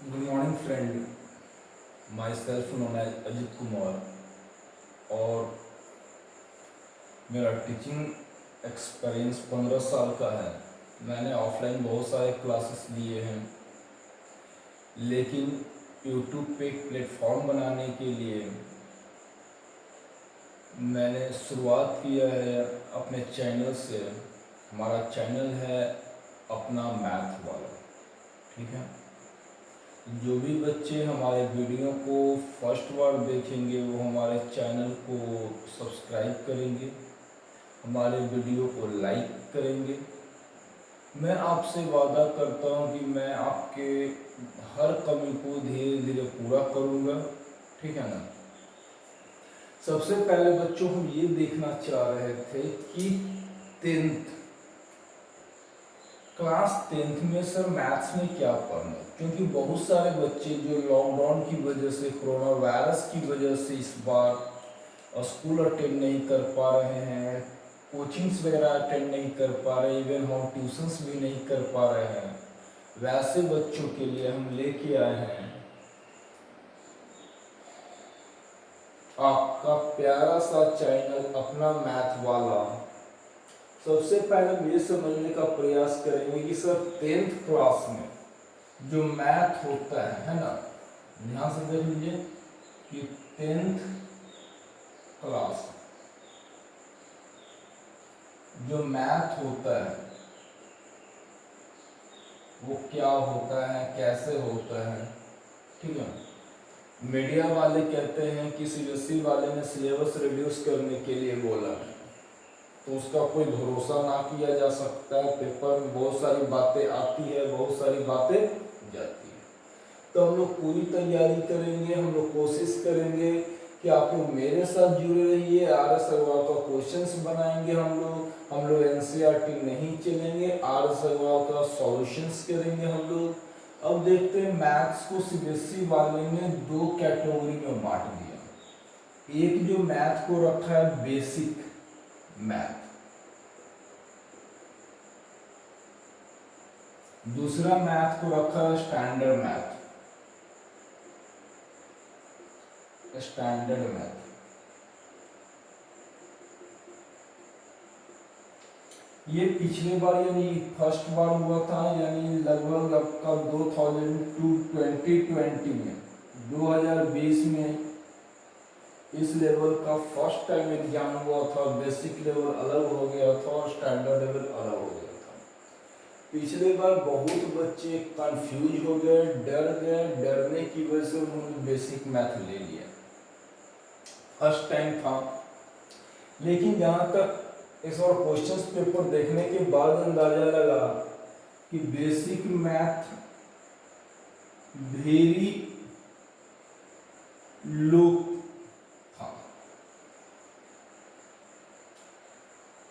Good morning friend, myself known as Ajit Kumar. और मेरा teaching experience 15 साल का है। मैंने ऑफलाइन बहुत सारे क्लासेस लिए हैं, लेकिन यूट्यूब पे एक प्लेटफॉर्म बनाने के लिए मैंने शुरुआत किया है अपने चैनल से। हमारा चैनल है अपना मैथ वाला, ठीक है। जो भी बच्चे हमारे वीडियो को फर्स्ट बार देखेंगे वो हमारे चैनल को सब्सक्राइब करेंगे, हमारे वीडियो को लाइक करेंगे। मैं आपसे वादा करता हूँ कि मैं आपके हर कमी को धीरे धीरे पूरा करूँगा, ठीक है ना। सबसे पहले बच्चों हम ये देखना चाह रहे थे कि क्लास 10th में सर मैथ्स में क्या पढ़ना, क्योंकि बहुत सारे बच्चे जो लॉकडाउन की वजह से, कोरोना वायरस की वजह से इस बार स्कूल अटेंड नहीं कर पा रहे हैं, कोचिंग्स वगैरह अटेंड नहीं कर पा रहे, इवन हम ट्यूशंस भी नहीं कर पा रहे हैं। वैसे बच्चों के लिए हम लेके आए हैं आपका प्यारा सा चैनल अपना मैथ वाला। सबसे पहले ये समझने का प्रयास करेंगे कि सर 10th क्लास में जो मैथ होता है ना, ध्यान से देख लीजिए कि 10th क्लास जो मैथ होता है वो क्या होता है, कैसे होता है, ठीक है। मीडिया वाले कहते हैं कि सीबीएसई वाले ने सिलेबस रिड्यूस करने के लिए बोला है, तो उसका कोई भरोसा ना किया जा सकता है। पेपर में बहुत सारी बातें आती है, बहुत सारी बातें जाती है। तो हम लोग पूरी तैयारी करेंगे, हम लोग कोशिश करेंगे कि आप लोग मेरे साथ जुड़े रहिए। RS अग्रवाल का क्वेश्चंस बनाएंगे हम लोग एनसीईआरटी नहीं चलेंगे, RS अग्रवाल का सॉल्यूशंस करेंगे हम लोग। अब देखते हैं, मैथ्स को सीबीएसई वाले ने 2 कैटेगरी में बांट दिया। एक जो मैथ को रखा है बेसिक मैथ, दूसरा मैथ को रखा है स्टैंडर्ड मैथ। स्टैंडर्ड मैथ ये पिछले बार यानी फर्स्ट बार हुआ था, यानी लगभग आपका 2020 में 2020 में इस लेवल का फर्स्ट टाइम एग्जाम हुआ था। बेसिक लेवल अलग हो गया था और स्टैंडर्ड लेवल अलग हो गया था। पिछले बार बहुत बच्चे कंफ्यूज हो गए, डर गए, डरने की वजह से उन्होंने बेसिक मैथ ले लिया, फर्स्ट टाइम था। लेकिन जहां तक इस और क्वेश्चंस पेपर देखने के बाद अंदाजा लगा कि बेसिक मैथ वेरी लो था,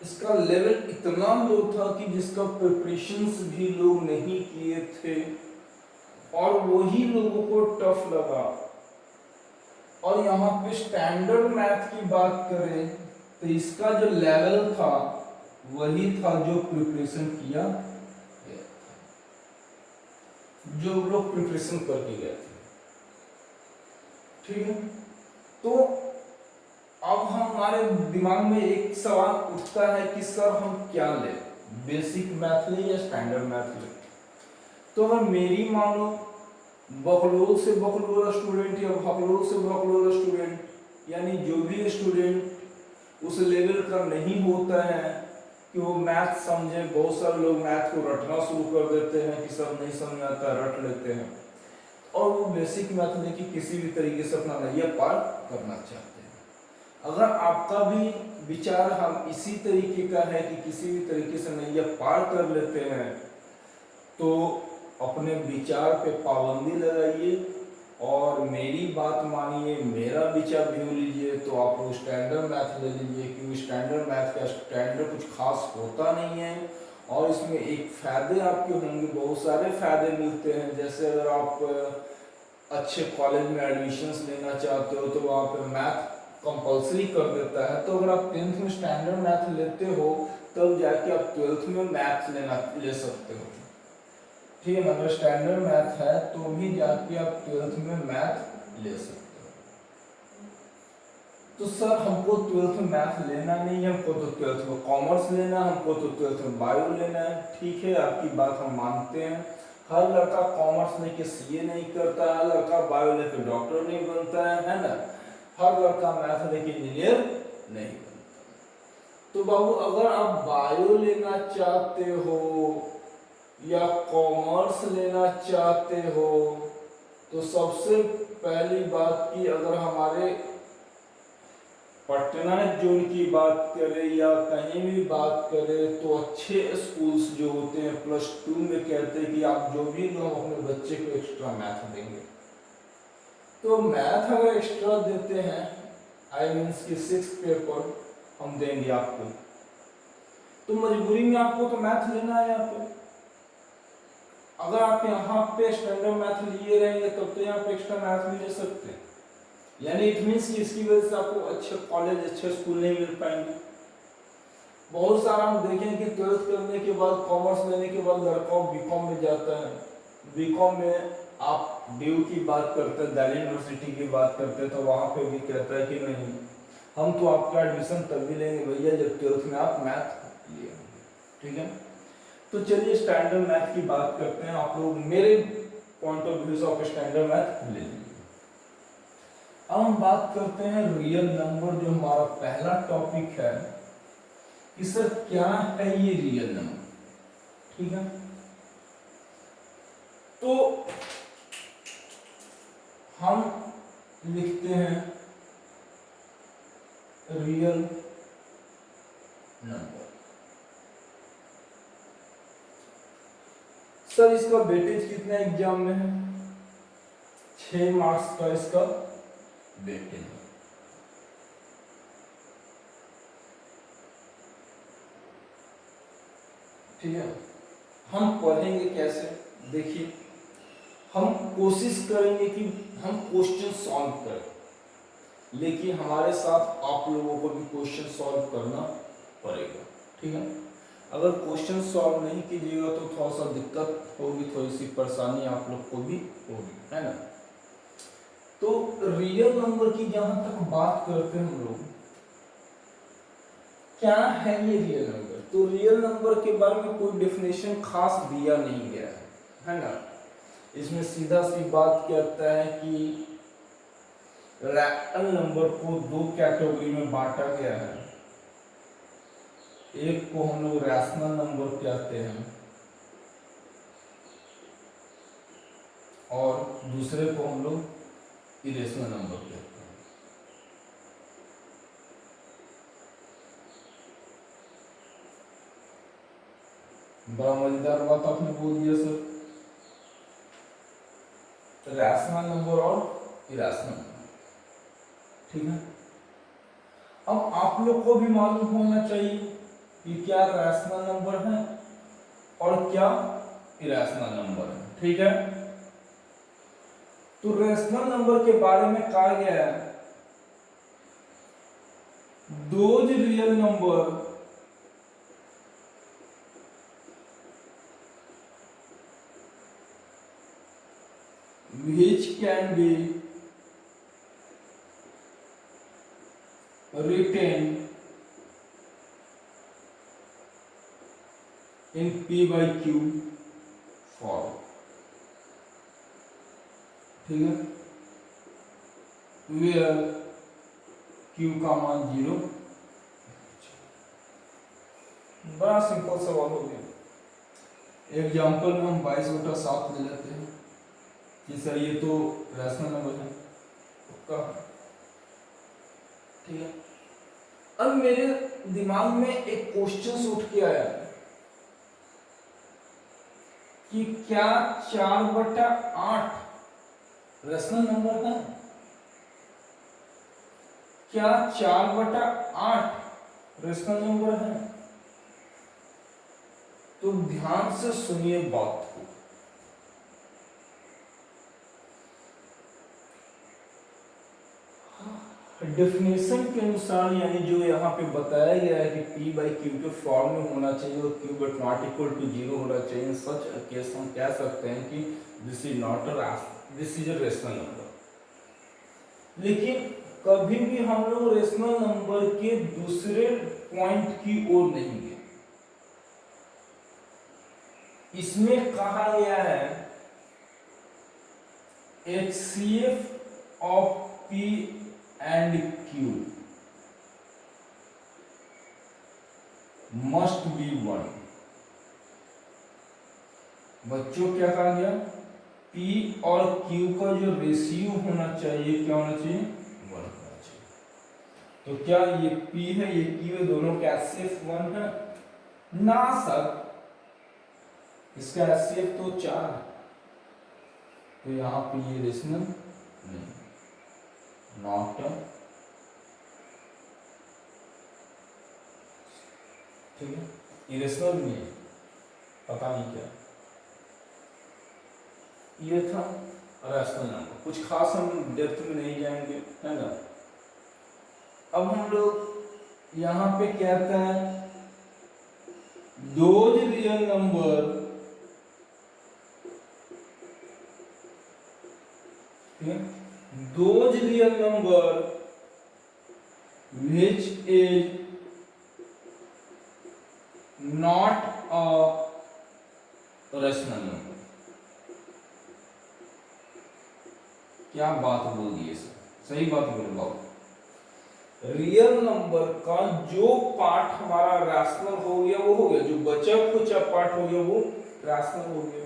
इसका लेवल इतना लो था कि जिसका प्रिपरेशंस भी लोग नहीं किए थे और वही लोगों को टफ लगा। और यहाँ पे स्टैंडर्ड मैथ की बात करें तो इसका जो लेवल था वही था जो प्रिपरेशन किया गया था, जो लोग प्रिपरेशन करके गए थे, ठीक है। तो अब हमारे दिमाग में एक सवाल उठता है कि सर हम क्या लें, बेसिक मैथ लें या स्टैंडर्ड मैथ लें। तो अगर मेरी मानो बकलोल से बकलोल स्टूडेंट या बकलोल से बकलोल स्टूडेंट, यानी जो भी स्टूडेंट उस लेवल का नहीं होता है कि वो मैथ समझे। बहुत सारे लोग मैथ को रटना शुरू कर देते हैं कि सब नहीं समझ आता, रट लेते हैं और वो बेसिक मैथ में कि किसी भी तरीके से अपना नैया पार करना चाहते हैं। अगर आपका भी विचार हम इसी तरीके का है कि किसी भी तरीके से नैया पार कर लेते हैं, तो अपने विचार पे पाबंदी लगाइए और मेरी बात मानिए, मेरा विचार भी लीजिए। तो आप लोग स्टैंडर्ड मैथ ले लीजिए, क्योंकि स्टैंडर्ड मैथ का स्टैंडर्ड कुछ खास होता नहीं है और इसमें एक फायदे आपके होंगे, बहुत सारे फायदे मिलते हैं। जैसे अगर आप अच्छे कॉलेज में एडमिशन्स लेना चाहते हो तो वहाँ पे मैथ कंपलसरी कर देता है। तो अगर आप 10th में स्टैंडर्ड मैथ लेते हो तब जाके आप 12th में मैथ ले सकते हो। ठीक है, अगर स्टैंडर्ड मैथ है तो भी जाके आप 12th में मैथ ले सकते हो। तो सर हमको 12th में मैथ लेना नहीं है, हमको तो 12th में कॉमर्स लेना है, हमको तो 12th में बायो लेना है। ठीक है, आपकी बात हम मानते हैं। हर लड़का कॉमर्स लेके सीए नहीं करता, हर लड़का बायो लेके डॉक्टर नहीं बनता है ना, हर लड़का मैथ लेके इंजीनियर नहीं बनता। तो बाबू अगर आप बायो लेना चाहते हो या कॉमर्स लेना चाहते हो तो सबसे पहली बात की, अगर हमारे पटना जोन की बात करें या कहीं भी बात करें तो अच्छे स्कूल्स जो होते हैं +2 में कहते हैं कि आप जो भी लो अपने बच्चे को एक्स्ट्रा मैथ देंगे। तो मैथ अगर एक्स्ट्रा देते हैं, आई मीन्स की 6 पेपर हम देंगे आपको, तो मजबूरी में आपको तो मैथ लेना है यहाँ पे। अगर आप यहाँ पे स्टैंडर्ड मैथ लिए रहेंगे तब तो यहाँ पे एक्स्ट्रा मैथ भी ले सकते हैं। यानी इट मीन्स कि इसकी वजह से आपको अच्छे कॉलेज अच्छे स्कूल नहीं मिल पाएंगे। बहुत सारा हम देखें कि 12th करने के बाद कॉमर्स लेने के बाद लड़का बीकॉम में जाता है। बीकॉम में आप ड्यू की बात करते हैं, दिल्ली यूनिवर्सिटी की बात करते हैं, तो वहाँ पे भी कहता है कि नहीं हम तो आपका एडमिशन तब भी लेंगे भैया जब 12th में आप मैथ लिए। ठीक है, तो चलिए स्टैंडर्ड मैथ की बात करते हैं। आप लोग मेरे पॉइंट ऑफ व्यू से आप स्टैंडर्ड मैथ ले लीजिए। अब हम बात करते हैं रियल नंबर, जो हमारा पहला टॉपिक है कि सर क्या है ये रियल नंबर। ठीक है, तो हम लिखते हैं रियल नंबर। सर इसका वेटेज कितना एग्जाम में है? 6 मार्क्स का इसका वेटेज। ठीक है, हम पढ़ेंगे कैसे? देखिए, हम कोशिश करेंगे कि हम क्वेश्चन सॉल्व करें, लेकिन हमारे साथ आप लोगों को भी क्वेश्चन सॉल्व करना पड़ेगा। ठीक है, अगर क्वेश्चन सॉल्व नहीं कीजिएगा तो थोड़ा सा दिक्कत होगी, थोड़ी सी परेशानी आप लोग को भी होगी, है ना। तो रियल नंबर की जहां तक बात करते हैं हम लोग, क्या है ये रियल नंबर? तो रियल नंबर के बारे में कोई डेफिनेशन खास दिया नहीं गया है ना। इसमें सीधा सी बात कहता है कि रैशनल नंबर को 2 कैटेगरी में बांटा गया है। एक को हम लोग रैशनल नंबर कहते हैं और दूसरे को हम लोग इरेशनल नंबर कहते हैं। बड़ा मजेदार बात आपने बोल दिया सर, रैशनल नंबर और इरेशनल नंबर। ठीक है, अब आप लोग को भी मालूम होना चाहिए कि क्या रैशनल नंबर है और क्या इरेशनल नंबर है। ठीक है, तो रैशनल नंबर के बारे में कहा गया है, those real number which can be written in p by q form। ठीक है, where q का मान 0। बड़ा सिंपल सवाल हो गया। एग्जाम्पल में हम 22/7 ले लेते हैं कि सर ये तो रैशनल नंबर है का। ठीक है, अब मेरे दिमाग में एक क्वेश्चन उठ के आया कि क्या 4/8 रैशनल नंबर है? क्या 4/8 रैशनल नंबर है? तो ध्यान से सुनिए बात को। डेफिनेशन के अनुसार यानी जो यहाँ पे बताया गया है कि p बाई क्यू के फॉर्म में होना चाहिए और q but not equal to 0 होना चाहिए, सच केस हम कह सकते हैं कि this is not a this is a rational number. लेकिन कभी भी हम लोग रेशनल नंबर के दूसरे पॉइंट की ओर नहीं गए। इसमें कहा गया है HCF of P and Q must be 1। बच्चों क्या कहा गया? P और Q का जो रेशियो होना चाहिए क्या होना चाहिए? 1 होना चाहिए। तो क्या ये P है ये Q है, दोनों का HCF 1 है ना सर? इसका HCF तो 4 है, तो यहाँ पे ये रेशनल नहीं, नॉट ठीक है, इरेशनल नहीं है, पता नहीं क्या ये था रैशनल नंबर। कुछ खास हम डेप्थ में नहीं जाएंगे, है ना। अब हम लोग यहाँ पे कहते हैं those real number, those real number which is not a rational number। क्या बात बोल दी है सर, सही बात बोले बाबू। रियल नंबर का जो पार्ट हमारा रैशनल हो गया वो हो गया, जो बचा कुछ पार्ट हो गया वो रैशनल हो गया।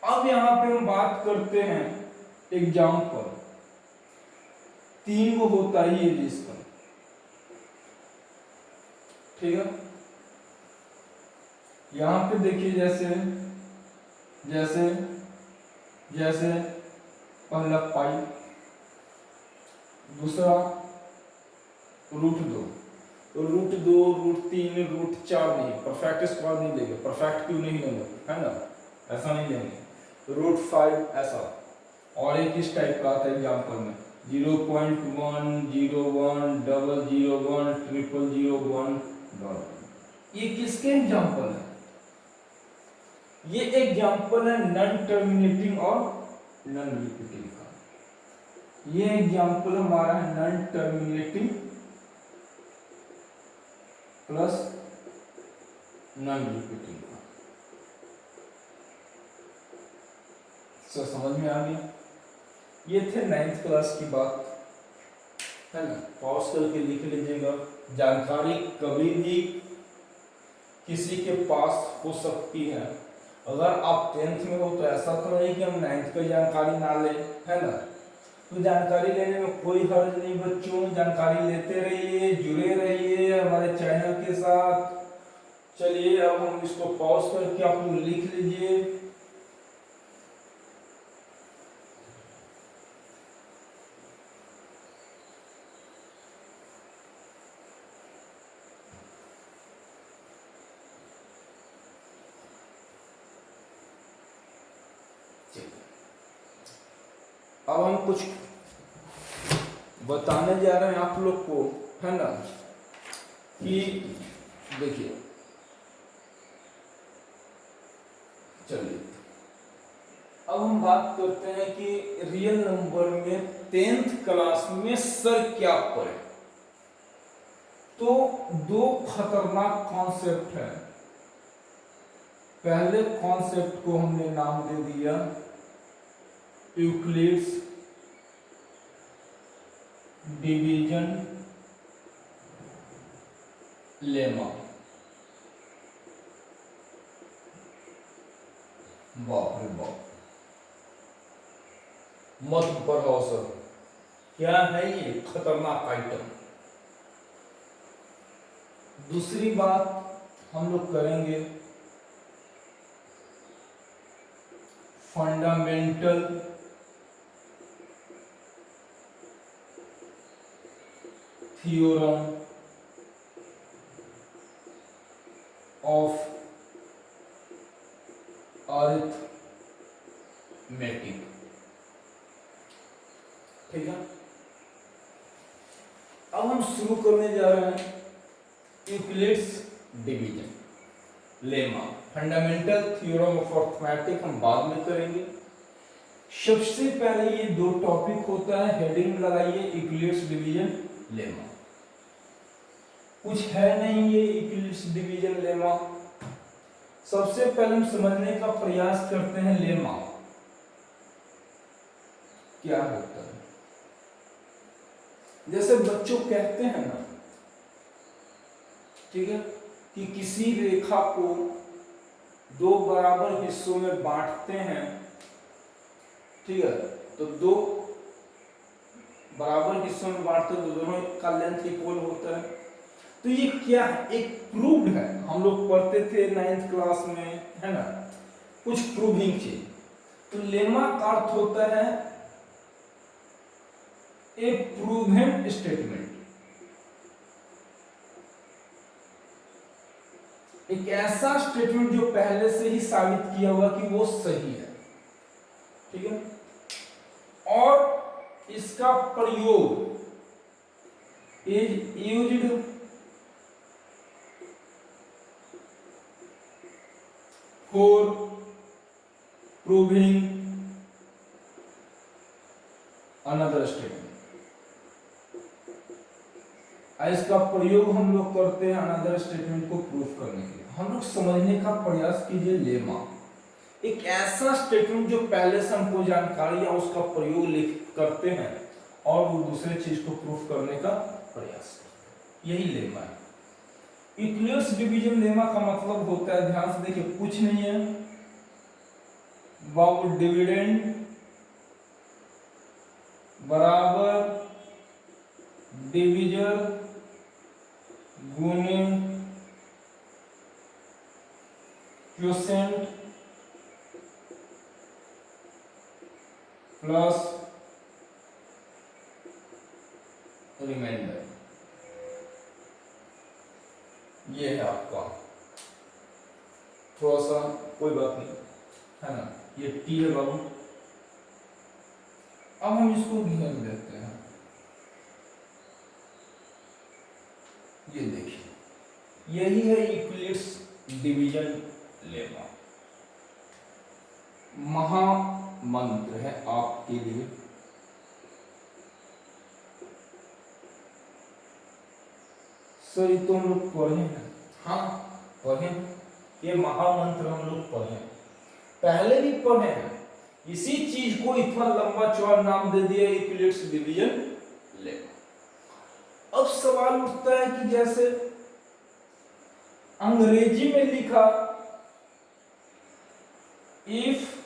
अब यहाँ पे हम बात करते हैं एग्जाम्पल, 3 वो होता ही है जिसका, ठीक है। यहां पे देखिए जैसे जैसे जैसे पहला पाई, दूसरा √2, √2 √3 √4 नहीं, परफेक्ट स्क्वायर नहीं लेंगे, परफेक्ट क्यों नहीं लेंगे, है ना, ऐसा नहीं लेंगे। √5 ऐसा। और एक इस टाइप का आता है एग्जाम्पल में 0.1 01 001 0001। ये किसके एग्जाम्पल है? ये एग्जाम्पल है नॉन टर्मिनेटिंग और नॉन रिपीटिंग का। ये एग्जाम्पल हमारा है non terminating plus non repeating का। सर समझ में आ गया? ये थे 9th क्लास की बात, है ना। पॉज करके लिख लीजिएगा। जानकारी कभी भी किसी के पास हो सकती है। अगर आप 10th में हो तो ऐसा तो नहीं कि हम 9th की जानकारी ना लें, है ना। तो जानकारी लेने में कोई हर्ज नहीं बच्चों, जानकारी लेते रहिए, जुड़े रहिए हमारे चैनल के साथ। चलिए अब हम इसको पॉज करके आप लोग लिख लीजिए। अब हम कुछ बताने जा रहे हैं आप लोग को, है ना, कि देखिए चलिए अब हम बात करते हैं कि रियल नंबर में 10th क्लास में सर क्या पढ़े। तो 2 खतरनाक कॉन्सेप्ट है। पहले कॉन्सेप्ट को हमने नाम दे दिया यूक्लिड्स डिवीजन लेमा। बाप रे बाप, मत पढ़ाओ सर, क्या है ये खतरनाक आइटम। दूसरी बात हम लोग करेंगे फंडामेंटल थ्योरम ऑफ अरिथमेटिक, ठीक है। अब हम शुरू करने जा रहे हैं Euclid's division lemma. Fundamental theorem of arithmetic हम बाद में करेंगे। सबसे पहले ये दो टॉपिक होता है, हेडिंग लगाइए यूक्लिड्स डिवीजन लेमा। कुछ है नहीं ये यूक्लिड्स डिवीजन लेमा। सबसे पहले हम समझने का प्रयास करते हैं लेमा क्या होता है। जैसे बच्चों कहते हैं ना, ठीक है, कि किसी रेखा को दो बराबर हिस्सों में बांटते हैं, ठीक है, तो दो बराबर हिस्सों में बांटते तो दोनों का लेंथ इक्वल होता है। तो ये क्या है, एक प्रूव्ड है, हम लोग पढ़ते थे 9th क्लास में, है ना, कुछ प्रूविंग चीज। तो लेमा का अर्थ होता है ए प्रूवन स्टेटमेंट, एक ऐसा स्टेटमेंट जो पहले से ही साबित किया हुआ कि वो सही है, ठीक है, और इसका प्रयोग is used for proving another statement. इसका प्रयोग हम लोग करते हैं अनदर स्टेटमेंट को प्रूव करने के लिए। हम लोग समझने का प्रयास कीजिए लेमा एक ऐसा स्टेटमेंट जो पहले से हमको जानकारी है उसका प्रयोग करते हैं और वो दूसरे चीज को प्रूव करने का प्रयास करते हैं, यही लेमा है। यूक्लिड्स डिवीजन लेमा का मतलब होता है, ध्यान से देखिए, कुछ नहीं है, बाउ डिविडेंड बराबर डिविजर गुने क्वोशिएंट प्लस रिमाइंडर। ये है आपका, थोड़ा सा कोई बात नहीं है ना, ये टी है बाबू। अब हम इसको घेर देते हैं, ये देखिए, यही है यूक्लिड्स डिवीजन लेमा। महामंत्र है आपके लिए। सर ये तो हम लोग पढ़े हैं, हाँ पढ़े, ये महामंत्र हम लोग पढ़े, पहले भी पढ़े हैं। इसी चीज को इतना लंबा चौड़ा नाम दे दिया यूक्लिड्स डिवीजन लेमा। अब सवाल उठता है कि जैसे अंग्रेजी में लिखा if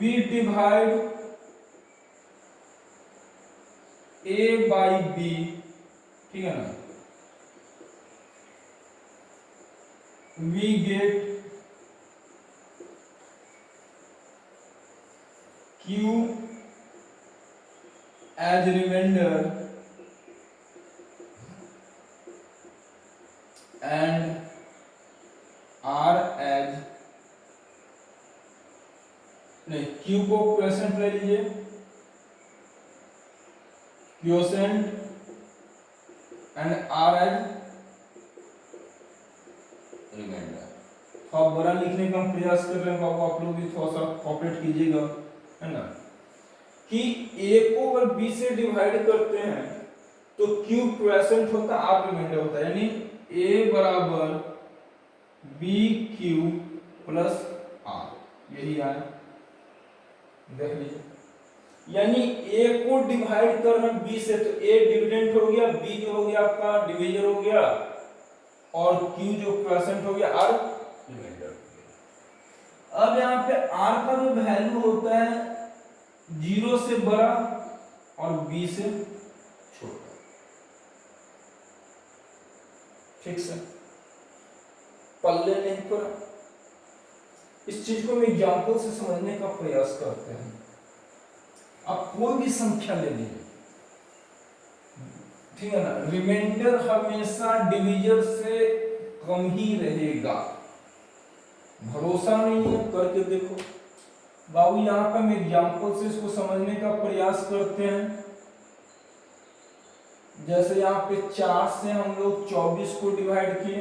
we divide A by B, ठीक है ना, we get Q as remainder and R as, नहीं, Q को क्वोशिएंट ले लीजिए, quotient and R as remainder. थोड़ा बड़ा लिखने का हम प्रयास कर रहे हैं बाबू, आप लोग भी थोड़ा सा कॉपरेट कीजिएगा, है ना, कि a को अगर b से डिवाइड करते हैं तो q क्वोशिएंट होता है, r रिमाइंडर होता है, यानी a बराबर bq प्लस r, यही आया, देख लीजिए। यानी a को डिवाइड कर रहे हैं b से, तो a डिविडेंड हो गया, b जो हो गया आपका डिवीजर हो गया, और q जो क्वोशिएंट हो गया, r रिमाइंडर हो गया। अब यहाँ पे r का जो वैल्यू होता है 0 से बड़ा और b से छोटा, ठीक से, पल्ले नहीं पड़ा। इस चीज को हम एग्जाम्पल से समझने का प्रयास करते हैं। आप कोई भी संख्या ले लीजिए, ठीक है ना, रिमाइंडर हमेशा डिवीजर से कम ही रहेगा। भरोसा नहीं है, करके देखो बाबू। यहाँ पे हम एग्जाम्पल से इसको समझने का प्रयास करते हैं। जैसे यहाँ पे 4 से हम लोग 24 को डिवाइड किए,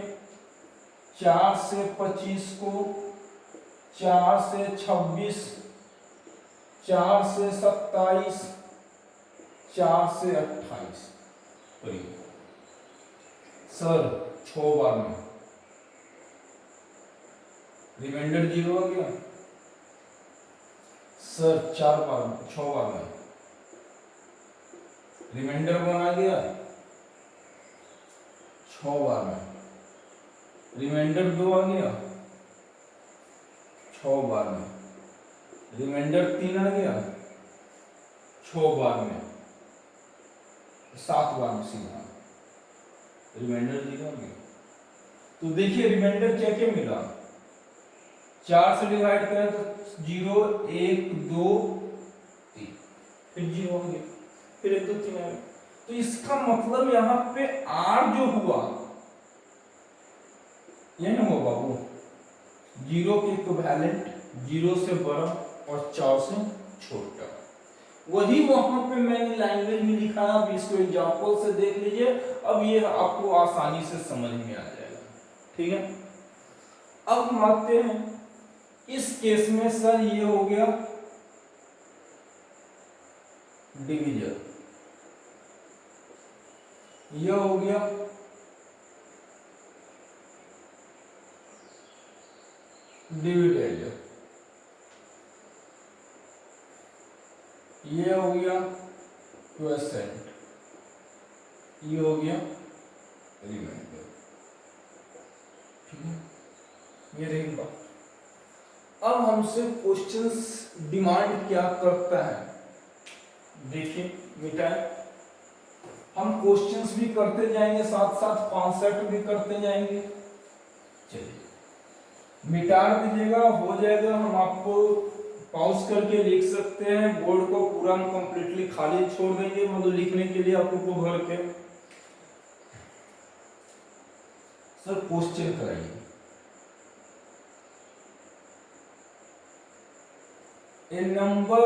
4 से 25 को, 4 से 26, 4 से 27, 4 से 28। सर 6 बार में रिमाइंडर 0 आ गया। सर 4 बार में, 6 बार में रिमाइंडर 1 आ गया। 6 बार में रिमाइंडर 2 आ गया। 6 बार में रिमाइंडर 3 आ गया। 6 बार में, 7 बार में सीधा रिमाइंडर 0 आ गया। तो देखिए रिमाइंडर क्या क्या मिला, 4 से डिवाइड करें तो 0, 1, 2, 3, फिर 0 हो गया, फिर 1, 2, 3 आ गया। तो इसका मतलब यहाँ पे R जो हुआ ये ना हुआ बाबू, 0 के इक्विवेलेंट, 0 से बड़ा और 4 से छोटा। वही वहां पे मैंने लैंग्वेज में लिखा है, अब इसको एग्जांपल से देख लीजिए, अब ये आपको आसानी से समझ में आ जाएगा। ठीक है, अब हम आते हैं इस केस में। सर ये हो गया डिवीजन, ये हो गया डिविडेंड, ये हो गया क्वोशिएंट, ये हो गया रिमाइंडर। ठीक है, ये रही बात। अब हमसे क्वेश्चंस डिमांड क्या करता है, देखिए मिटाए, हम क्वेश्चंस भी करते जाएंगे, साथ साथ कॉन्सेप्ट भी करते जाएंगे। चलिए मिटा दीजिएगा, हो जाएगा। हम आपको पॉज करके लिख सकते हैं, बोर्ड को पूरा हम कंप्लीटली खाली छोड़ देंगे, मतलब लिखने के लिए आपको भर के। सर क्वेश्चन कराइए, a number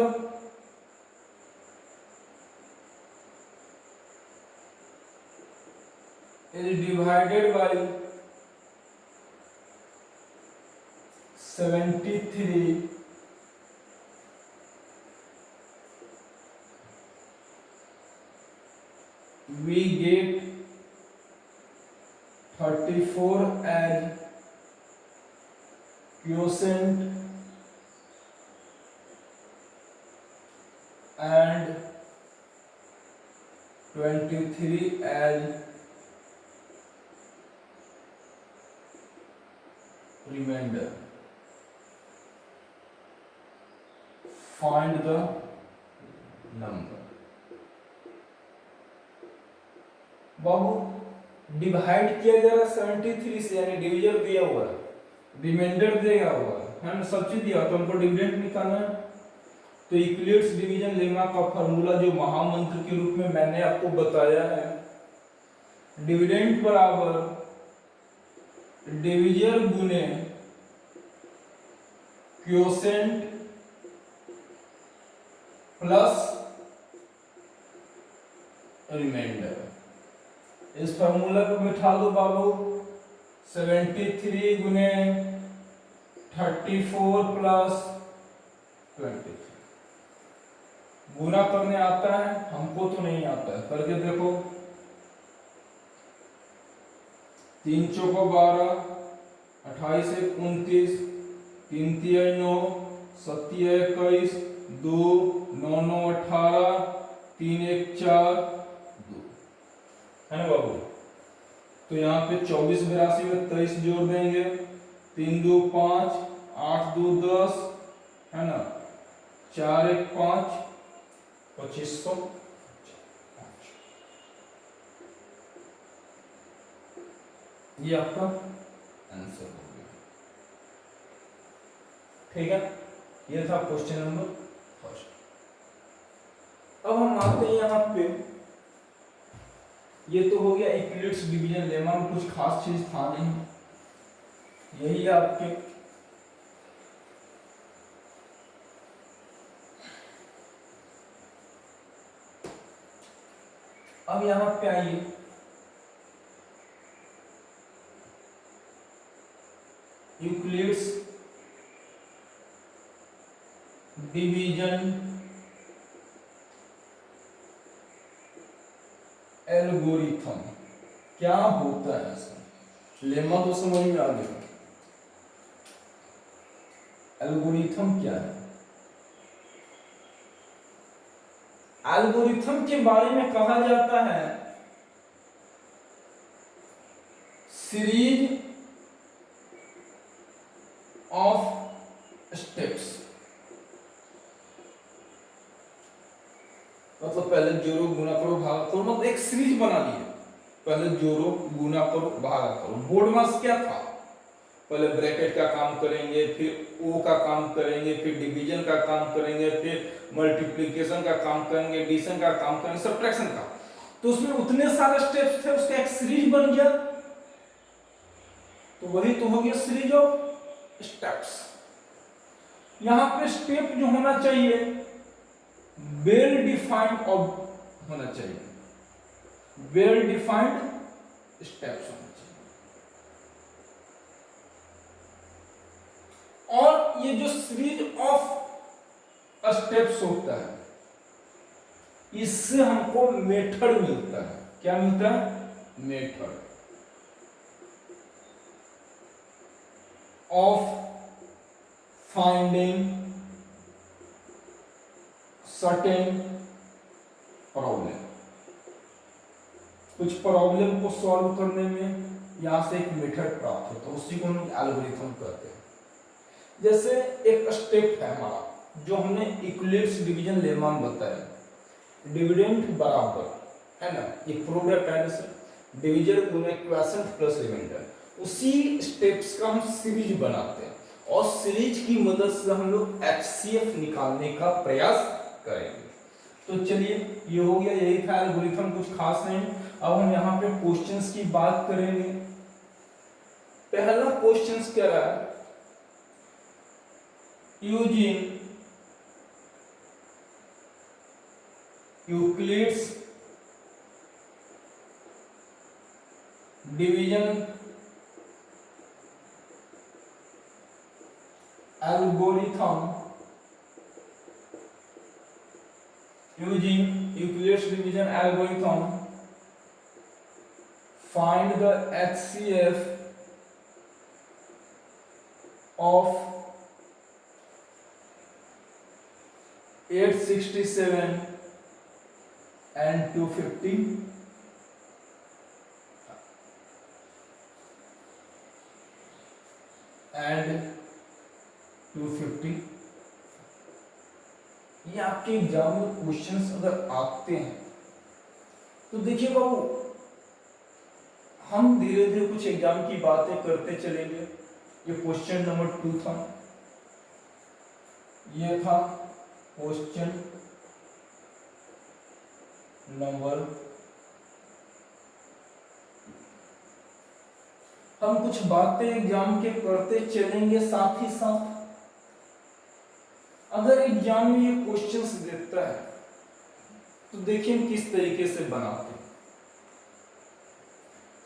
is divided by 73, we get 34 as quotient and 23 as remainder. Find the number. Babu divide किया जा रहा है 73 से, यानी डिवीजन दिया हुआ है, रिमाइंडर दिया हुआ है ना, सब चीज दिया, तो हमको डिविडेंड निकालना है। तो इक्विलिब्रियम डिवीजन लेमा का फार्मूला जो महामंत्र के रूप में मैंने आपको बताया है, डिविडेंड बराबर डिवीजर गुने क्वोशिएंट प्लस रिमाइंडर। इस फार्मूला को बिठा दो बाबू, 73 गुने 34 प्लस 23। गुना करने आता है, हमको तो नहीं आता है, करके देखो। 3 चौको 12, 28 एक 29, 3 तिया 9, 7 तिया 21, 2 9 9 18, 3 1 4 2, है ना बाबू। तो यहाँ पे 24 82 में 23 जोड़ देंगे, 3 2 5, 8 2 10, है ना, 4 1 5, 2500। ये आपका आंसर हो गया। ठीक है, ये था क्वेश्चन नंबर फर्स्ट। अब हम आते हैं यहाँ पे, ये तो हो गया इक्विलिब्रियम डिवीजन लेमा में, कुछ खास चीज था नहीं, यही आपके। अब यहां पे आइए, यूक्लिड्स डिवीजन एल्गोरिथम क्या होता है इसमें, लेमा तो समझ में आ गया, एल्गोरिथम क्या है। एल्गोरिथम के बारे में कहा जाता है सीरीज ऑफ स्टेप्स, मतलब पहले जोड़ो गुना करो भागा करो, मतलब एक सीरीज बना दी है, पहले जोड़ो गुना करो भागा करो। बोर्ड मास क्या था, पहले ब्रैकेट का काम करेंगे, फिर ओ का काम करेंगे, फिर डिवीजन का काम करेंगे, फिर मल्टीप्लिकेशन का काम करेंगे, एडिशन का काम करेंगे, सब्ट्रैक्शन का। तो उसमें उतने सारे स्टेप्स थे, उसका एक सीरीज बन गया, तो वही तो हो गया सीरीज ऑफ स्टेप्स। यहां पे स्टेप जो होना चाहिए वेल डिफाइंड होना चाहिए, वेल डिफाइंड स्टेप्स होना चाहिए। और ये जो सीरीज ऑफ स्टेप्स होता है, इससे हमको मेथड मिलता है। क्या मिलता है? Method of finding certain problem. कुछ प्रॉब्लम को सॉल्व करने में यहां से एक मेथड प्राप्त होता है, उसी को हम एल्गोरिथम कहते हैं। जैसे एक स्टेप है हमारा, जो हमने इक्विलिब्रियम डिवीजन लेमा में बताया, डिविडेंड बराबर है ना, ये प्रोडक्ट है, जैसे डिवीजन गुना क्वोशिएंट प्लस रिमाइंडर, उसी स्टेप्स का हम सीरीज बनाते हैं, और सीरीज की मदद से हम लोग एचसीएफ निकालने का प्रयास करेंगे। तो चलिए, ये हो गया, यही था एल्गोरिथम, कुछ खास नहीं। अब हम यहाँ पे क्वेश्चंस की बात करेंगे। पहला क्वेश्चंस क्या रहा है, using Euclid's division algorithm, using Euclid's division algorithm, find the HCF of 867 and 250 and 250। ये आपके एग्जाम में क्वेश्चंस अगर आते हैं तो देखिए बाबू, हम धीरे धीरे कुछ एग्जाम की बातें करते चलेंगे। ये क्वेश्चन नंबर 2 था, ये था क्वेश्चन नंबर, हम कुछ बातें एग्जाम के करते चलेंगे साथ ही साथ। अगर एग्जाम में ये क्वेश्चंस देता है तो देखिए हम किस तरीके से बनाते हैं।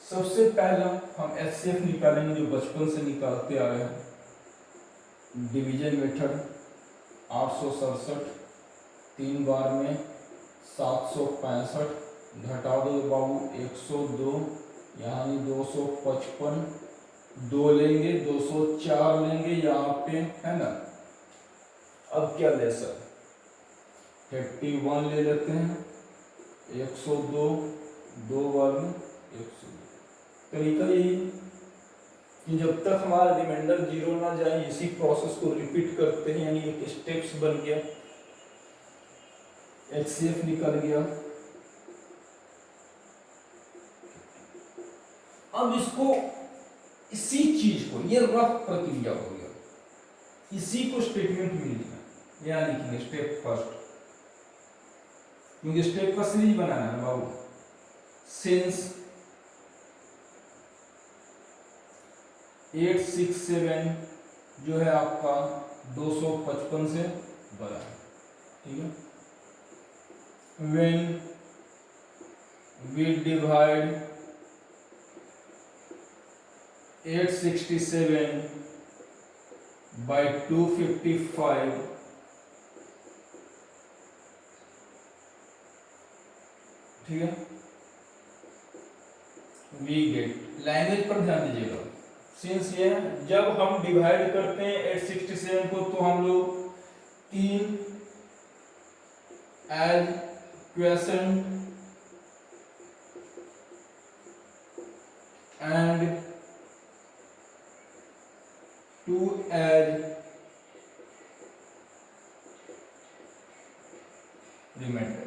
सबसे पहला हम एचसीएफ निकालेंगे, जो बचपन से निकालते आ रहे हैं। डिवीजन मेथड 867 3 बार में 765, घटा दो बाबू 102, यानी 255, 2 लेंगे 204 लेंगे यहाँ पे, है ना। अब क्या ले सर, 31 ले लेते हैं, 102 2 बार में 102। तरीका यही कि जब तक हमारा रिमाइंडर 0 ना जाए, इसी प्रोसेस को रिपीट करते हैं, यानी एक स्टेप्स बन गया, एचसीएफ निकल गया। अब इसको, इसी चीज को, ये रफ प्रक्रिया हो गया, इसी को स्टेटमेंट में लिखना, यहाँ लिखेंगे स्टेप फर्स्ट, क्योंकि स्टेप का सीरीज बनाना है बाबू। सिंस 867 जो है आपका 255 से बड़ा है, ठीक है। व्हेन we divide 867 by 255, ठीक है। वी गेट, लैंग्वेज पर ध्यान दीजिएगा, सिंस ये जब हम डिवाइड करते हैं 867 को तो हम लोग 3 as question and 2 as remainder.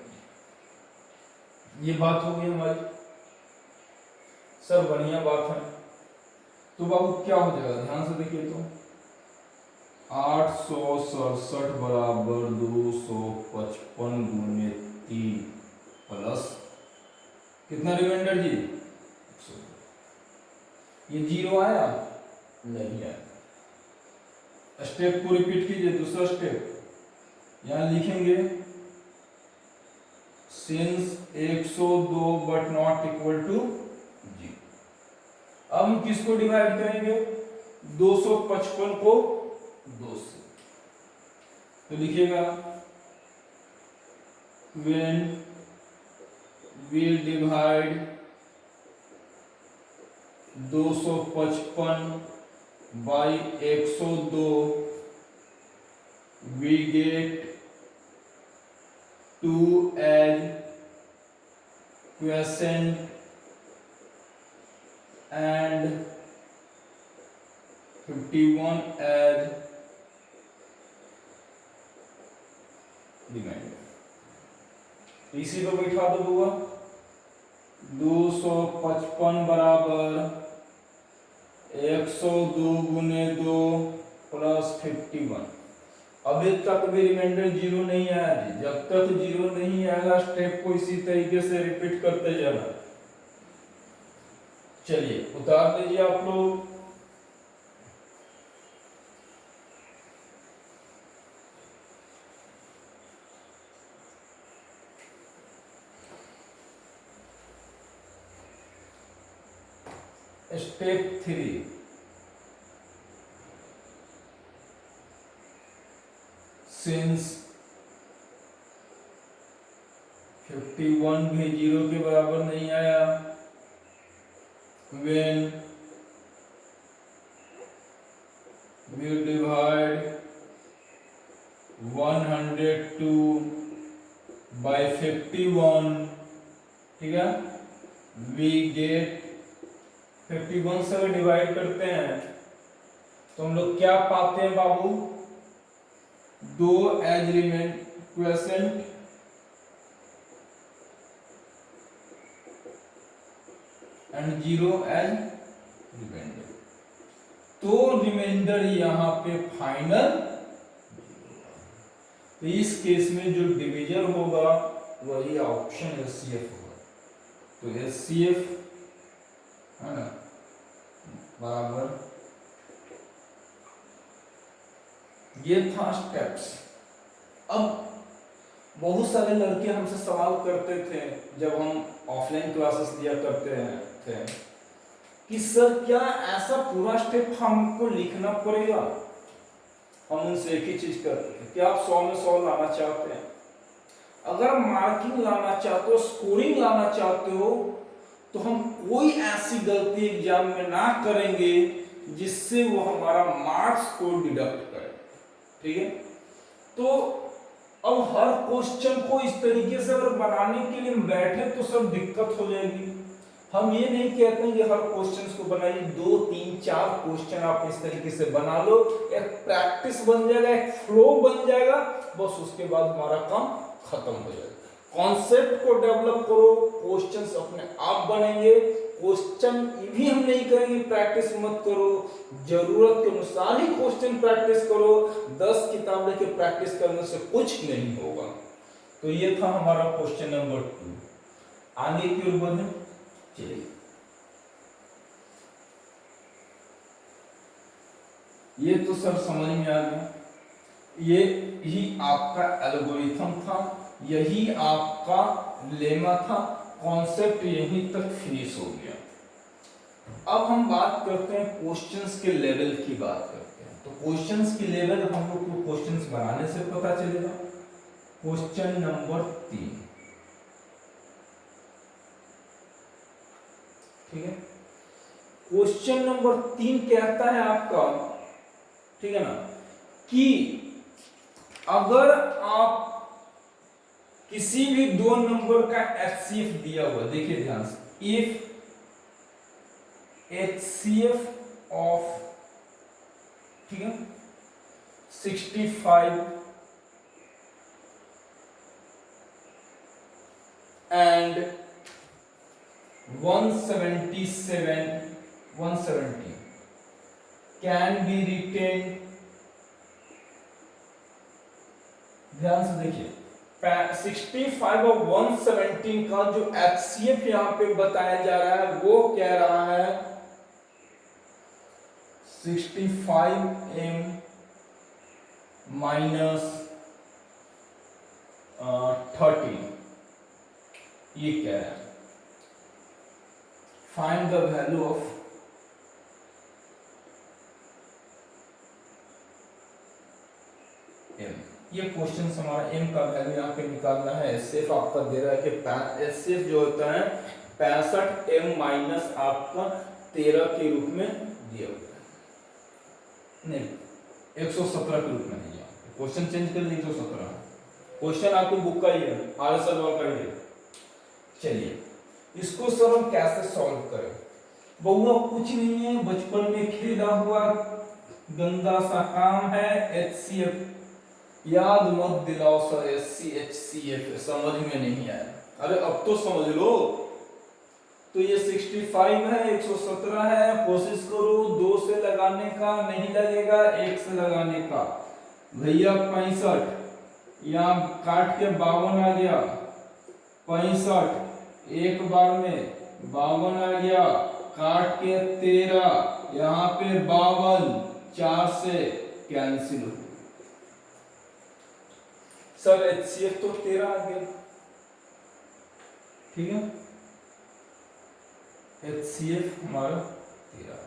ये बात हो गई हमारी, सर बढ़िया बात है। तो बाबू क्या हो जाएगा, ध्यान से देखिए तो 867 बराबर 255 गुने 3 प्लस कितना रिमाइंडर जी, ये 0 आया नहीं आया। स्टेप को रिपीट कीजिए, दूसरा स्टेप यहां लिखेंगे since 102 but not equal to 0। अब हम किसको डिवाइड करेंगे, 255 को 2 से, तो लिखिएगा when we divide 255 by 102 we get 2 as quotient and 51 as remainder. इसी को बैठा दो बुआ, 255 बराबर 102 गुने 2 प्लस 51। अभी तक भी रिमाइंडर 0 नहीं आया जी, जब तक 0 नहीं आएगा स्टेप को इसी तरीके से रिपीट करते जाना। चलिए उतार दीजिए आप लोग, स्टेप 3 सिंस 51 भी 0 के बराबर नहीं आया, when we divide 102 by 51, ठीक है, we get 51 से डिवाइड करते हैं तो हम लोग क्या पाते हैं बाबू, 2 as remain question and 0 as remainder. तो रिमाइंडर यहाँ पे फाइनल, तो इस केस में जो डिवीजर होगा वही ऑप्शन एचसीएफ होगा। तो एचसीएफ है ना बराबर, ये था स्टेप्स। अब बहुत सारे लड़के हमसे सवाल करते थे जब हम ऑफलाइन क्लासेस दिया करते थे कि सर क्या ऐसा पूरा स्टेप हमको लिखना पड़ेगा। हम उनसे एक ही चीज करते थे कि आप 100 में 100 लाना चाहते हैं, अगर मार्किंग लाना चाहते हो, स्कोरिंग लाना चाहते हो, तो हम कोई ऐसी गलती एग्जाम में ना करेंगे जिससे वो हमारा मार्क्स को डिडक्ट करे, ठीक है। तो अब हर क्वेश्चन को इस तरीके से अगर बनाने के लिए बैठे तो सब दिक्कत हो जाएगी। हम ये नहीं कहते हैं कि हर क्वेश्चन को बनाइए, 2 3 4 क्वेश्चन आप इस तरीके से बना लो, एक प्रैक्टिस बन जाएगा, एक फ्लो बन जाएगा, बस उसके बाद हमारा काम खत्म हो जाएगा। कॉन्सेप्ट को डेवलप करो, क्वेश्चंस अपने आप बनेंगे। क्वेश्चन भी हम नहीं करेंगे, प्रैक्टिस मत करो, जरूरत के अनुसार ही क्वेश्चन प्रैक्टिस करो। 10 किताब लेके प्रैक्टिस करने से कुछ नहीं होगा। तो ये था हमारा क्वेश्चन नंबर 2। आगे की ओर बढ़े, चलिए ये तो सर समझ में आ गया, ये ही आपका एल्गोरिथम था, यही आपका लेमा था। कॉन्सेप्ट यहीं तक फिनिश हो गया। अब हम बात करते हैं क्वेश्चंस के लेवल की बात करते हैं। तो क्वेश्चंस की लेवल हम लोग को क्वेश्चंस बनाने से पता चलेगा। क्वेश्चन नंबर 3, ठीक है। क्वेश्चन नंबर 3 कहता है आपका, ठीक है ना, कि अगर आप किसी भी दो नंबर का एचसीएफ दिया हुआ, देखिए ध्यान से, इफ एचसीएफ ऑफ, ठीक है, 65 एंड 170 कैन बी रिटेन। ध्यान से देखिए, 65 और 117 का जो एचसीएफ यहां पे बताया जा रहा है वो कह रहा है 65m माइनस 30, ये कह रहा है find the value of m। ये क्वेश्चन हमारा m का वैल्यू यहाँ पे निकालना है। एचसीएफ आपका दे रहा है कि एचसीएफ जो होता है 65m माइनस आपका 13 के रूप में दिया हुआ है, नहीं 117 के रूप में नहीं, क्वेश्चन चेंज कर लीजिए, 117 क्वेश्चन आपकी बुक का ही है, आरएसएल वाला का ही है। चलिए इसको सर हम कैसे सॉल्व करें। बहुआ कुछ नहीं है, बचपन में खेला हुआ गंदा सा काम है। एचसीएफ याद मत दिलाओ सर, एचसीएफ समझ में नहीं आया, अरे अब तो समझ लो। तो ये 65 है, 117 है, कोशिश करो 2 से लगाने का, नहीं लगेगा 1 से लगाने का। भैया 65, यहाँ काट के 52 आ गया, 65 एक बार में 52 आ गया, काट के 13, यहाँ पे 52, 4 से कैंसिल हो। सर एचसीएफ तो 13 आ गया, ठीक है, एचसीएफ हमारा 13 है।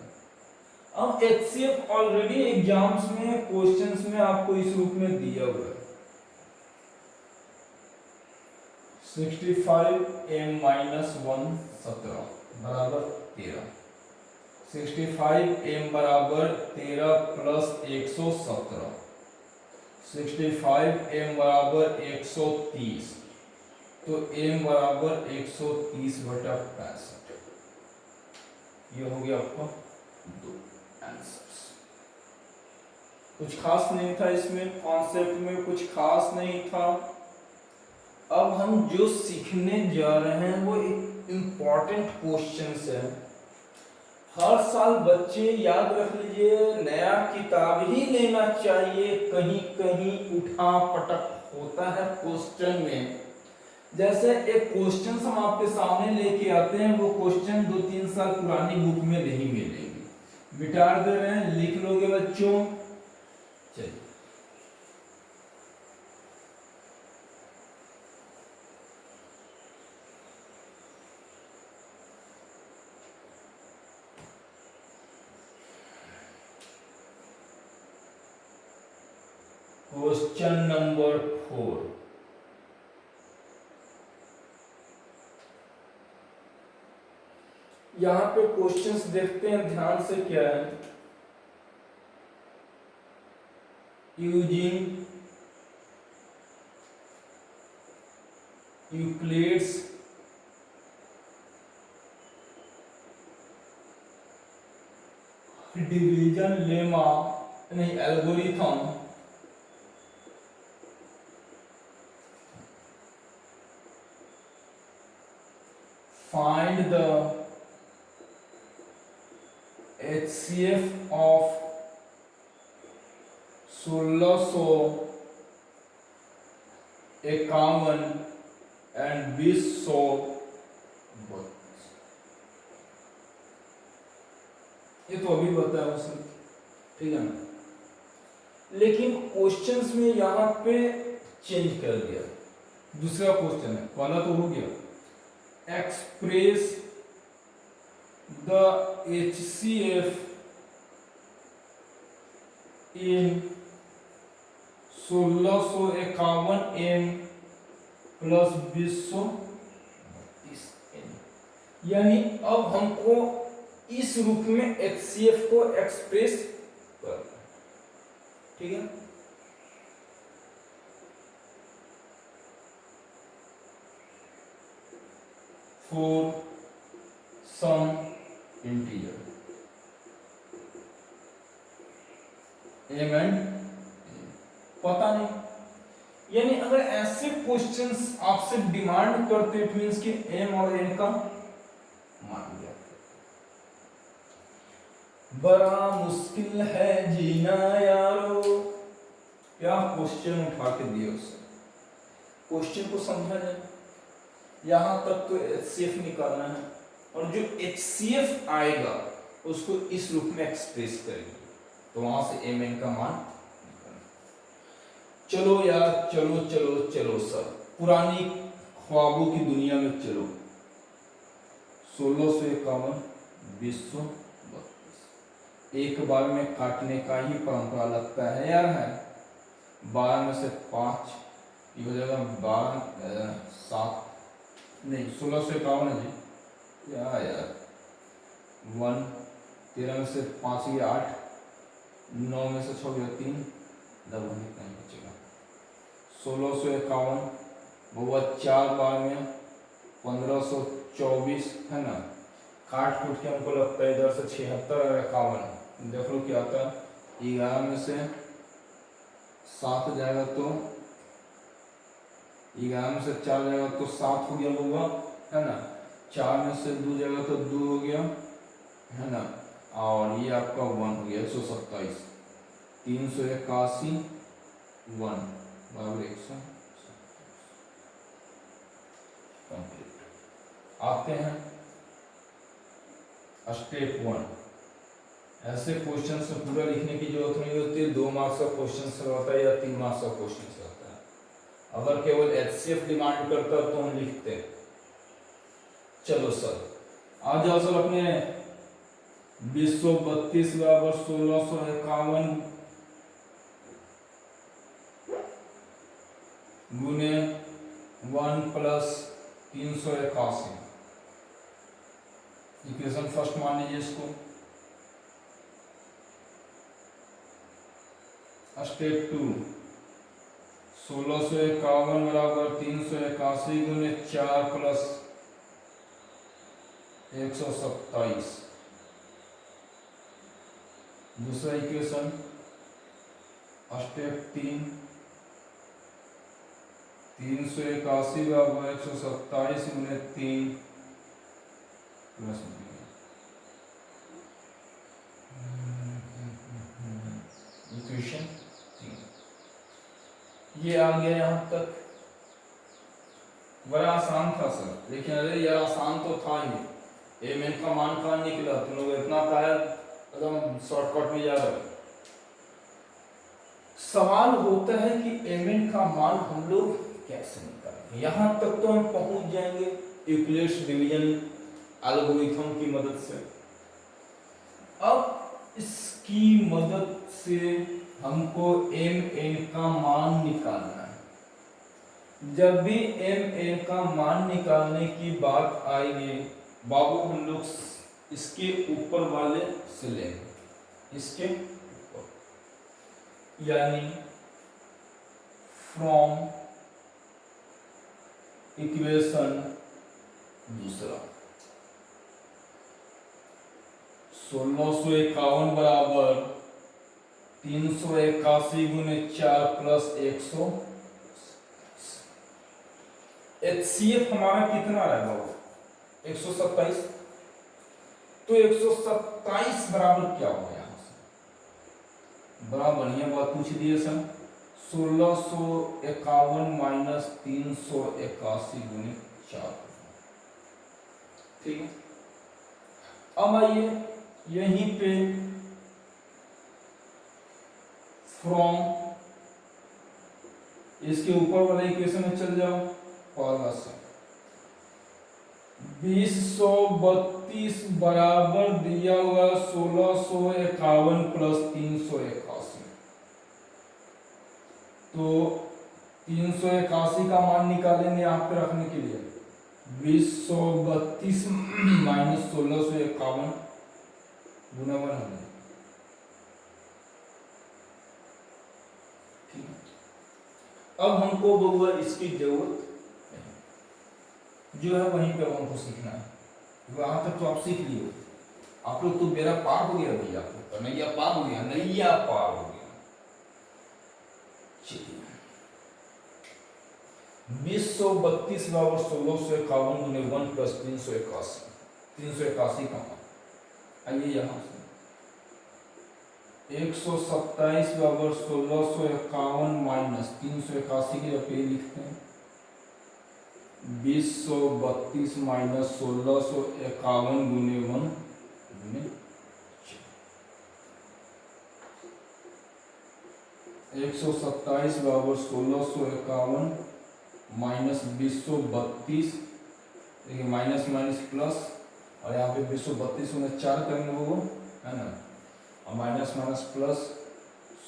अब एचसीएफ ऑलरेडी एग्जाम्स में क्वेश्चंस में आपको इस रूप में दिया हुआ है 65m माइनस 117 बराबर 13, 65m बराबर 13 प्लस 117, 65m बराबर 130, तो m बराबर 130/65। ये हो गया आपका 2 आंसर्स। कुछ खास नहीं था इसमें, कॉन्सेप्ट में कुछ खास नहीं था। अब हम जो सीखने जा रहे हैं वो एक इम्पॉर्टेंट क्वेश्चंस है। हर साल बच्चे याद रख लीजिए, नया किताब ही लेना चाहिए, कहीं कहीं उठा पटक होता है क्वेश्चन में। जैसे एक क्वेश्चन हम आपके सामने लेके आते हैं, वो क्वेश्चन 2-3 साल पुरानी बुक में नहीं मिलेंगे, मिटा दे रहे हैं, लिख लोगे बच्चों। चलिए क्वेश्चन नंबर 4, यहां पे क्वेश्चंस देखते हैं ध्यान से क्या है। यूजिंग यूक्लिड्स डिवीजन लेमा, नहीं algorithm, find the HCF of 1651 and 2032। ये तो अभी बताया उसने, ठीक है ना, लेकिन क्वेश्चंस में यहां पे चेंज कर दिया। दूसरा क्वेश्चन है, पहला तो हो गया express the HCF in 1651 M plus 2032 N। यानी अब हमको इस रूप में HCF को एक्सप्रेस करना है, ठीक है। For some integer M and पता नहीं, यानी अगर ऐसे क्वेश्चंस आपसे डिमांड करते हैं मींस कि एम और एन का मान लिया। बड़ा मुश्किल है जीना यारो, क्या क्वेश्चन उठा के दिए उसे, क्वेश्चन को समझा जाए। यहां तक तो HCF निकालना है और जो HCF आएगा उसको इस रूप में एक्सप्रेस करेंगे, तो वहां से एम एन का मान निकालना। चलो यार, चलो चलो चलो सर, पुरानी ख्वाबों की दुनिया में चलो। 1651 2032 एक बार में काटने का ही परंपरा लगता है यार है। 12 में से 5 ये हो जाएगा 12 7 नहीं 1651 है जी, क्या यार 1 13 में से 5 ये 8 9 में से 6 3 दबा नहीं बचेगा। 1651 वो 4 बार में 1524 है ना, काट कूट के हमको लगता है इधर से 76 और 51 देख लो क्या आता है। 11 में से 7 जाएगा तो 11 में से 4 जाएगा तो 7 हो गया होगा है ना, 4 में से 2 जाएगा तो 2 हो गया है ना, और ये आपका 1 हो गया 127 381 1 बराबर 100 कंप्लीट। आते हैं स्टेप 1। ऐसे क्वेश्चन से पूरा लिखने की जरूरत नहीं होती, 2 मार्क्स का क्वेश्चन होता है या 3 मार्क्स का क्वेश्चन होता है। अगर केवल HCF डिमांड करता तो हम लिखते हैं। चलो सर आ जाओ सर, अपने 2032 बराबर 1651 गुने 1 प्लस 381 इक्वेशन फर्स्ट मान लीजिए इसको। स्टेप 2 1651 बराबर 381 गुने 4 प्लस 127। दूसरा इक्वेशन स्टेप 3 381 बराबर 127 गुने 3 प्लस इक्वेशन 3। ये आ गया यहाँ तक, बड़ा आसान था सर, लेकिन अरे यार आसान तो था ही, एम एन का मान कहाँ निकला, तुम लोग इतना काया एकदम शॉर्टकट में जा रहे। सवाल होता है कि एम एन का मान हम लोग कैसे निकालेंगे। यहां तक तो हम पहुंच जाएंगे यूक्लिड्स डिवीजन एल्गोरिथम की मदद से। अब इसकी मदद से हमको एम एन का मान निकालना है। जब भी एम एन का मान निकालने की बात आएगी बाबू, हम लोग इसके ऊपर वाले से लेंगे, इसके ऊपर, यानी फ्रॉम इक्वेशन दूसरा 1651 बराबर 381 गुने 4 प्लस 100। HCF हमारा कितना रहेगा वो 127, तो 127 बराबर क्या होगा यहां से, बड़ा बढ़िया बात पूछ दिए सर। 1651 माइनस 381 गुने 4, ठीक है। अब आइए यहीं पे फ्रॉम इसके ऊपर वाले इक्वेशन में चल जाओ, फॉर्मूला से 2032 बराबर दिया हुआ 1651 प्लस 381। तो 381 का मान निकालेंगे यहाँ पे रखने के लिए। 2032 माइनस 1651 गुना 100। ठीक है, अब हमको बबुआ इसकी जरूरत जो है वहीं पे हमको सीखना है। वहां तक तो आप सीख लिए, आप लोग तो मेरा पार हो गया भैया, तो नैया पार हो गया, नैया पार हो गया। चलिए 2032 बराबर 1651 गुने 1 प्लस 381, 381 का मान आइए यहाँ से 127 बराबर 1651 माइनस 381 के जब पे लिखते हैं 2032 माइनस 1651 गुने 1 गुने 127 बराबर 1651 माइनस 2032, देखिए माइनस माइनस प्लस, और यहाँ पे 2032 में 4 करेंगे वो है ना, और माइनस माइनस प्लस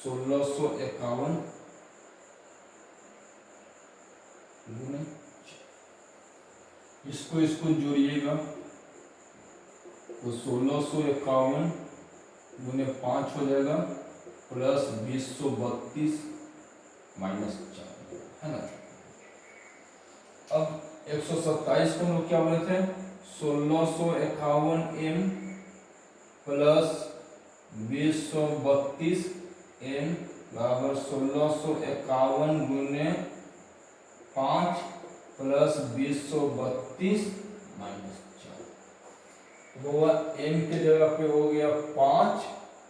1651 गुने, इसको इसको जोड़िएगा तो 1651 गुने 5 हो जाएगा प्लस 2032 माइनस 4 है ना। अब 127 को हम लोग क्या बोले थे 1651 m प्लस 2032 m बराबर 1651 गुने 5 प्लस 2032 माइनस 4। वो m के जगह पे हो गया 5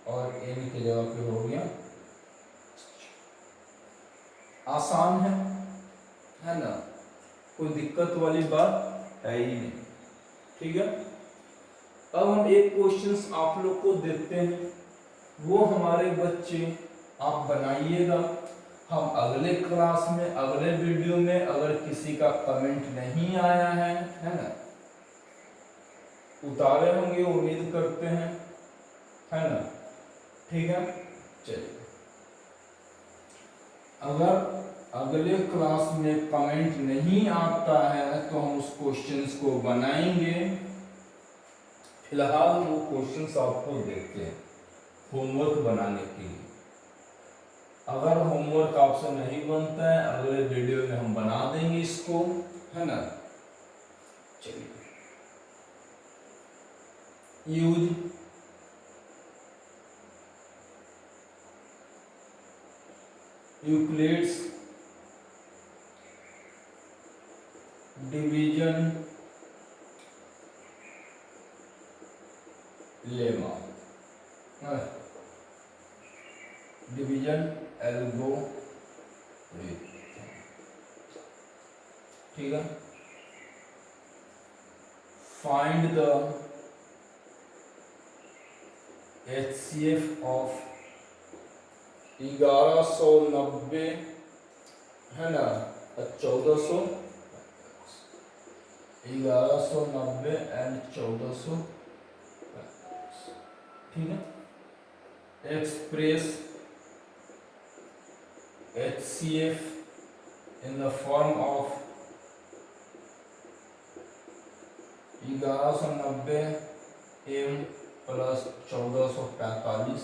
और n के जगह पे हो गया। आसान है ना, कोई दिक्कत वाली बात है ही नहीं। ठीक है, अब हम एक क्वेश्चंस आप लोग को देते हैं, वो हमारे बच्चे आप बनाइएगा। हम अगले क्लास में अगले वीडियो में अगर किसी का कमेंट नहीं आया है ना, उतारे होंगे उम्मीद करते हैं, है ना। ठीक है, चलिए अगर अगले क्लास में कमेंट नहीं आता है तो हम उस क्वेश्चंस को बनाएंगे। फिलहाल वो क्वेश्चंस आपको देते हैं होमवर्क बनाने के लिए। अगर होमवर्क आपसे नहीं बनता है अगले वीडियो में हम बना देंगे इसको, है ना। चलिए use Euclid's division lemma, division algorithm. ठीक है, फाइंड द HCF ऑफ 1190 है ना, 1400 1190 एंड 1400। ठीक है, express HCF in the form of 1190 m plus 1445,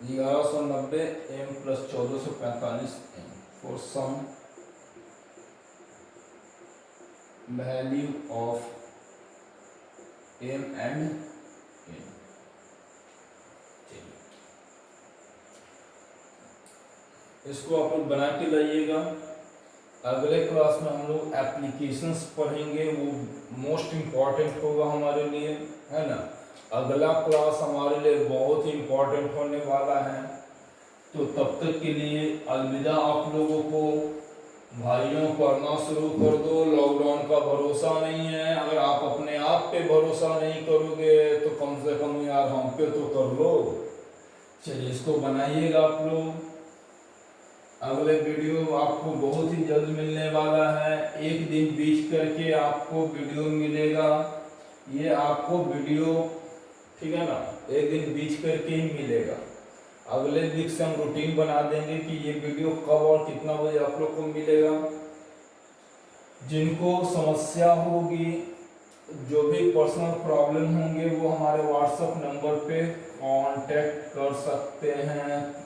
1190 m plus 1445 m for some value of m and n। इसको आप लोग बना के लाइएगा। अगले क्लास में हम लोग एप्लीकेशंस पढ़ेंगे, वो मोस्ट इम्पॉर्टेंट होगा हमारे लिए, है ना। अगला क्लास हमारे लिए बहुत ही इम्पॉर्टेंट होने वाला है। तो तब तक के लिए अलविदा आप लोगों को। भाइयों पढ़ना शुरू कर दो, लॉकडाउन का भरोसा नहीं है। अगर आप अपने आप पे भरोसा नहीं करोगे तो कम से कम यार हम पे तो कर लो। चलिए इसको बनाइएगा आप लोग। अगले वीडियो आपको बहुत ही जल्द मिलने वाला है, एक दिन बीच करके आपको वीडियो मिलेगा। ये आपको वीडियो, ठीक है ना, एक दिन बीच करके ही मिलेगा। अगले वीक से हम रूटीन बना देंगे कि ये वीडियो कब और कितना बजे आप लोग को मिलेगा। जिनको समस्या होगी, जो भी पर्सनल प्रॉब्लम होंगे, वो हमारे व्हाट्सएप नंबर पे कांटेक्ट कर सकते हैं।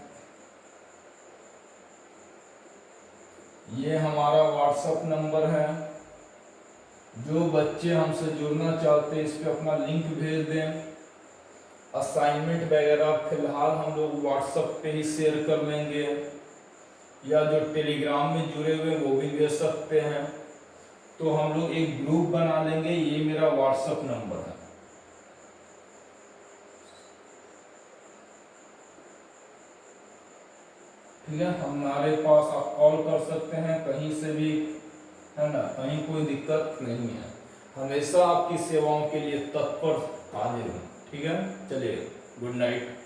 ये हमारा व्हाट्सएप नंबर है। जो बच्चे हमसे जुड़ना चाहते हैं, इस पे अपना लिंक भेज दें। असाइनमेंट वगैरह फिलहाल हम लोग व्हाट्सएप पे ही शेयर कर लेंगे, या जो टेलीग्राम में जुड़े हुए वो भी भेज सकते हैं। तो हम लोग एक ग्रुप बना लेंगे। ये मेरा व्हाट्सएप नंबर है। ठीक है, हमारे पास आप कॉल कर सकते हैं कहीं से भी, है ना, कहीं कोई दिक्कत नहीं है। हमेशा आपकी सेवाओं के लिए तत्पर हाजिर हूँ। ठीक है, चलिए, गुड नाइट।